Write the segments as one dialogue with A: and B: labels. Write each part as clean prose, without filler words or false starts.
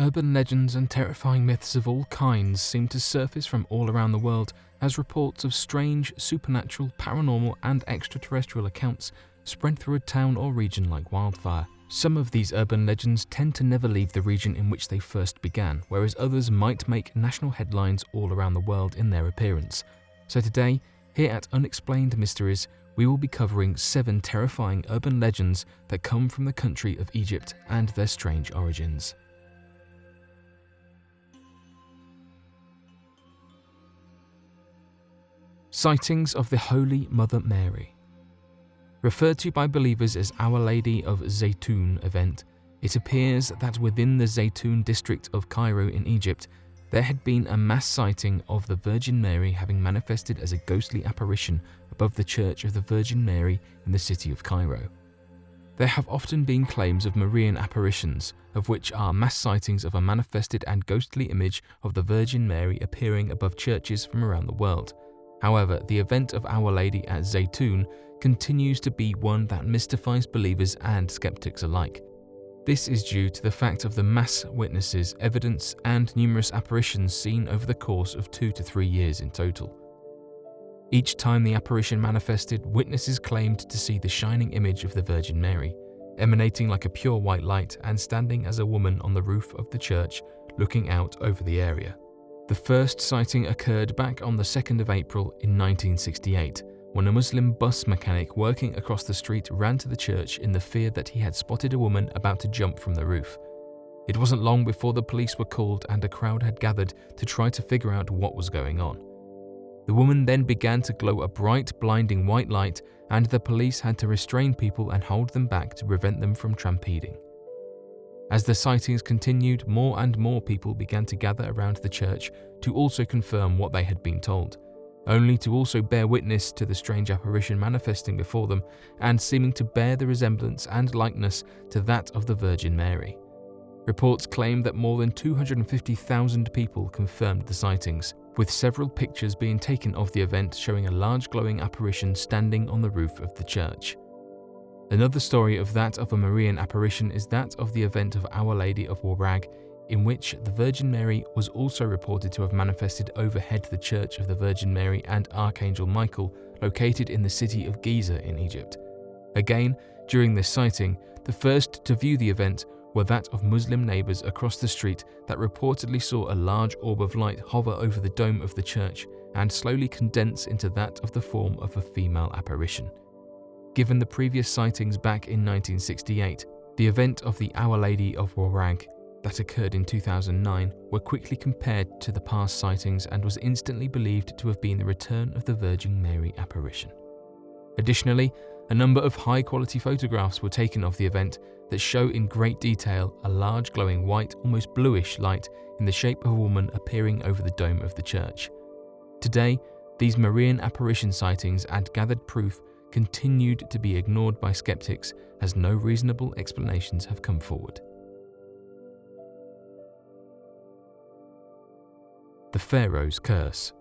A: urban legends and terrifying myths of all kinds seem to surface from all around the world as reports of strange, supernatural, paranormal, and extraterrestrial accounts spread through a town or region like wildfire. Some of these urban legends tend to never leave the region in which they first began, whereas others might make national headlines all around the world in their appearance. So today, here at Unexplained Mysteries, we will be covering 7 terrifying urban legends that come from the country of Egypt and their strange origins. Sightings of the Holy Mother Mary. Referred to by believers as Our Lady of Zaytun event, it appears that within the Zaytun district of Cairo in Egypt, there had been a mass sighting of the Virgin Mary having manifested as a ghostly apparition above the Church of the Virgin Mary in the city of Cairo. There have often been claims of Marian apparitions, of which are mass sightings of a manifested and ghostly image of the Virgin Mary appearing above churches from around the world. However, the event of Our Lady at Zaytun continues to be one that mystifies believers and skeptics alike. This is due to the fact of the mass witnesses, evidence, and numerous apparitions seen over the course of 2 to 3 years in total. Each time the apparition manifested, witnesses claimed to see the shining image of the Virgin Mary, emanating like a pure white light and standing as a woman on the roof of the church, looking out over the area. The first sighting occurred back on the 2nd of April in 1968, when a Muslim bus mechanic working across the street ran to the church in the fear that he had spotted a woman about to jump from the roof. It wasn't long before the police were called and a crowd had gathered to try to figure out what was going on. The woman then began to glow a bright, blinding white light, and the police had to restrain people and hold them back to prevent them from trampeding. As the sightings continued, more and more people began to gather around the church to also confirm what they had been told, only to also bear witness to the strange apparition manifesting before them and seeming to bear the resemblance and likeness to that of the Virgin Mary. Reports claim that more than 250,000 people confirmed the sightings, with several pictures being taken of the event showing a large glowing apparition standing on the roof of the church. Another story of that of a Marian apparition is that of the event of Our Lady of Warrag, in which the Virgin Mary was also reported to have manifested overhead the Church of the Virgin Mary and Archangel Michael, located in the city of Giza in Egypt. Again, during this sighting, the first to view the event were that of Muslim neighbours across the street that reportedly saw a large orb of light hover over the dome of the church and slowly condense into that of the form of a female apparition. Given the previous sightings back in 1968, the event of the Our Lady of Warrag that occurred in 2009 were quickly compared to the past sightings and was instantly believed to have been the return of the Virgin Mary apparition. Additionally, a number of high-quality photographs were taken of the event that show in great detail a large glowing white, almost bluish light in the shape of a woman appearing over the dome of the church. Today, these Marian apparition sightings and gathered proof continued to be ignored by skeptics as no reasonable explanations have come forward. The Pharaohs Curse.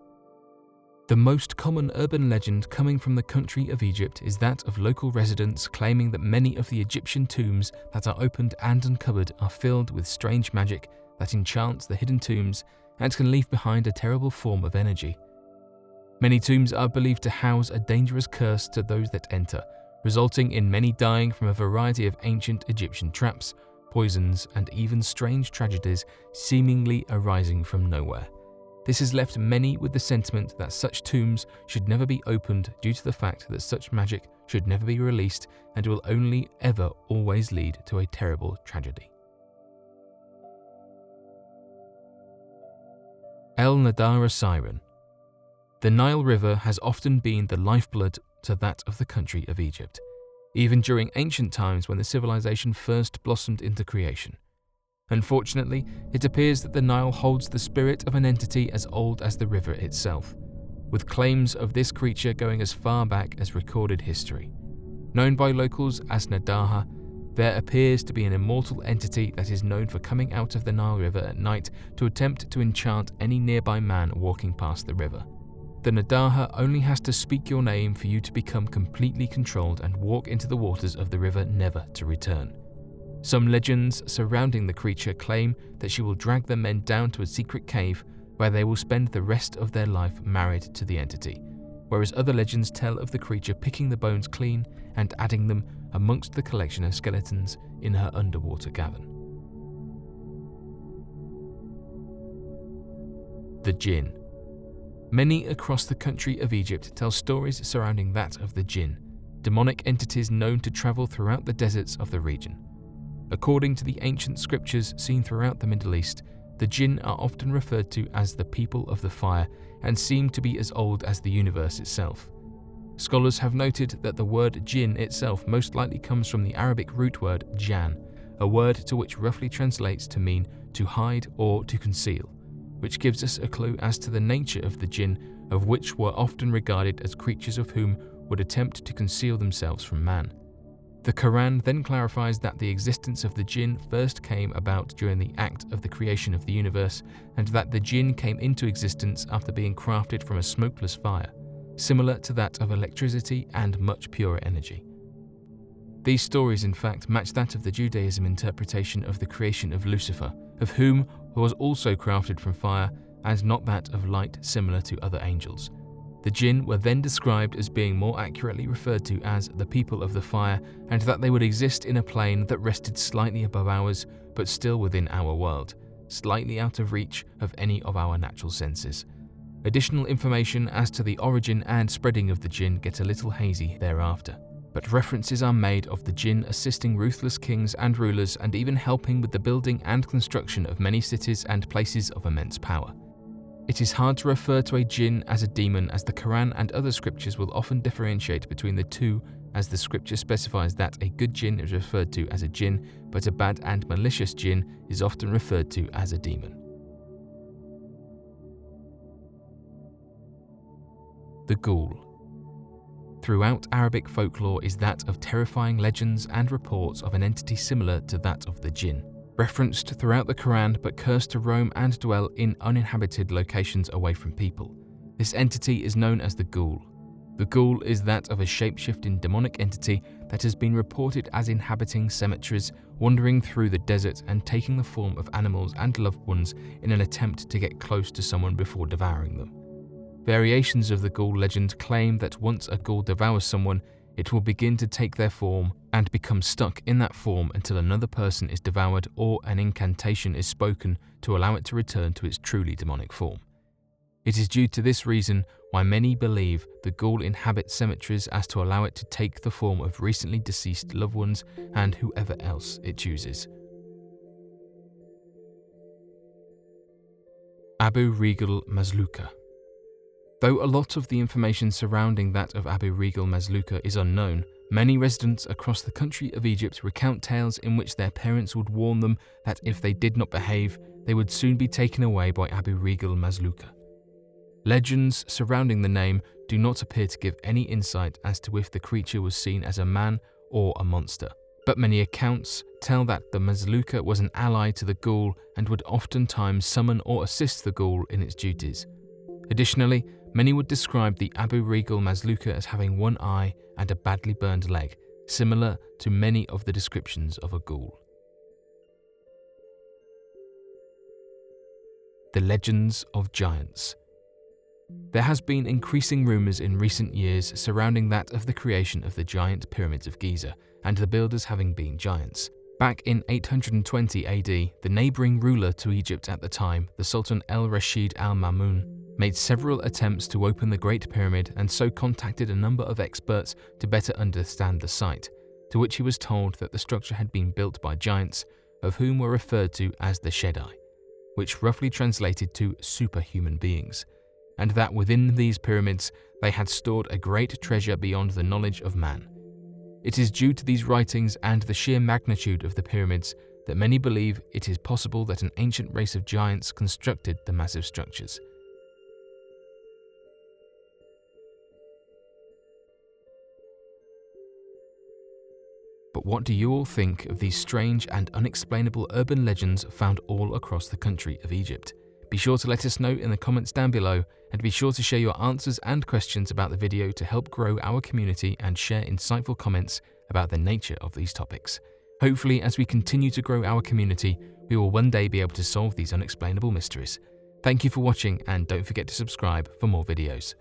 A: The most common urban legend coming from the country of Egypt is that of local residents claiming that many of the Egyptian tombs that are opened and uncovered are filled with strange magic that enchants the hidden tombs and can leave behind a terrible form of energy. Many tombs are believed to house a dangerous curse to those that enter, resulting in many dying from a variety of ancient Egyptian traps, poisons, and even strange tragedies seemingly arising from nowhere. This has left many with the sentiment that such tombs should never be opened due to the fact that such magic should never be released and will only ever always lead to a terrible tragedy. Nile Siren. The Nile River has often been the lifeblood to that of the country of Egypt, even during ancient times when the civilization first blossomed into creation. Unfortunately, it appears that the Nile holds the spirit of an entity as old as the river itself, with claims of this creature going as far back as recorded history. Known by locals as Nadaha, there appears to be an immortal entity that is known for coming out of the Nile River at night to attempt to enchant any nearby man walking past the river. The Nadaha only has to speak your name for you to become completely controlled and walk into the waters of the river never to return. Some legends surrounding the creature claim that she will drag the men down to a secret cave where they will spend the rest of their life married to the entity, whereas other legends tell of the creature picking the bones clean and adding them amongst the collection of skeletons in her underwater cavern. The Jinn. Many across the country of Egypt tell stories surrounding that of the Jinn, demonic entities known to travel throughout the deserts of the region. According to the ancient scriptures seen throughout the Middle East, the Jinn are often referred to as the people of the fire and seem to be as old as the universe itself. Scholars have noted that the word jinn itself most likely comes from the Arabic root word jan, a word to which roughly translates to mean to hide or to conceal, which gives us a clue as to the nature of the jinn, of which were often regarded as creatures of whom would attempt to conceal themselves from man. The Quran then clarifies that the existence of the jinn first came about during the act of the creation of the universe, and that the jinn came into existence after being crafted from a smokeless fire, similar to that of electricity and much purer energy. These stories in fact match that of the Judaism interpretation of the creation of Lucifer, of whom was also crafted from fire, and not that of light similar to other angels. The jinn were then described as being more accurately referred to as the people of the fire, and that they would exist in a plane that rested slightly above ours, but still within our world, slightly out of reach of any of our natural senses. Additional information as to the origin and spreading of the jinn get a little hazy thereafter, but references are made of the jinn assisting ruthless kings and rulers and even helping with the building and construction of many cities and places of immense power. It is hard to refer to a jinn as a demon, as the Quran and other scriptures will often differentiate between the two, as the scripture specifies that a good jinn is referred to as a jinn, but a bad and malicious jinn is often referred to as a demon. The Ghoul. Throughout Arabic folklore is that of terrifying legends and reports of an entity similar to that of the jinn, referenced throughout the Quran but cursed to roam and dwell in uninhabited locations away from people. This entity is known as the Ghoul. The Ghoul is that of a shape-shifting demonic entity that has been reported as inhabiting cemeteries, wandering through the desert and taking the form of animals and loved ones in an attempt to get close to someone before devouring them. Variations of the Ghoul legend claim that once a Ghoul devours someone, it will begin to take their form and become stuck in that form until another person is devoured or an incantation is spoken to allow it to return to its truly demonic form. It is due to this reason why many believe the Ghoul inhabits cemeteries, as to allow it to take the form of recently deceased loved ones and whoever else it chooses. Abu Regal Maz Luka. Though a lot of the information surrounding that of Abu Regal Maz Luka is unknown, many residents across the country of Egypt recount tales in which their parents would warn them that if they did not behave, they would soon be taken away by Abu Regal Maz Luka. Legends surrounding the name do not appear to give any insight as to if the creature was seen as a man or a monster, but many accounts tell that the Maz Luka was an ally to the Ghoul and would oftentimes summon or assist the Ghoul in its duties. Additionally, many would describe the Abu Regal Maz Luka as having one eye and a badly burned leg, similar to many of the descriptions of a Ghoul. The legends of giants. There has been increasing rumours in recent years surrounding that of the creation of the giant pyramids of Giza and the builders having been giants. Back in 820 AD, the neighbouring ruler to Egypt at the time, the Sultan al-Rashid al-Mamun, made several attempts to open the Great Pyramid and so contacted a number of experts to better understand the site, to which he was told that the structure had been built by giants, of whom were referred to as the Shaddai, which roughly translated to superhuman beings, and that within these pyramids they had stored a great treasure beyond the knowledge of man. It is due to these writings and the sheer magnitude of the pyramids that many believe it is possible that an ancient race of giants constructed the massive structures. But what do you all think of these strange and unexplainable urban legends found all across the country of Egypt? Be sure to let us know in the comments down below, and be sure to share your answers and questions about the video to help grow our community and share insightful comments about the nature of these topics. Hopefully, as we continue to grow our community, we will one day be able to solve these unexplainable mysteries. Thank you for watching, and don't forget to subscribe for more videos.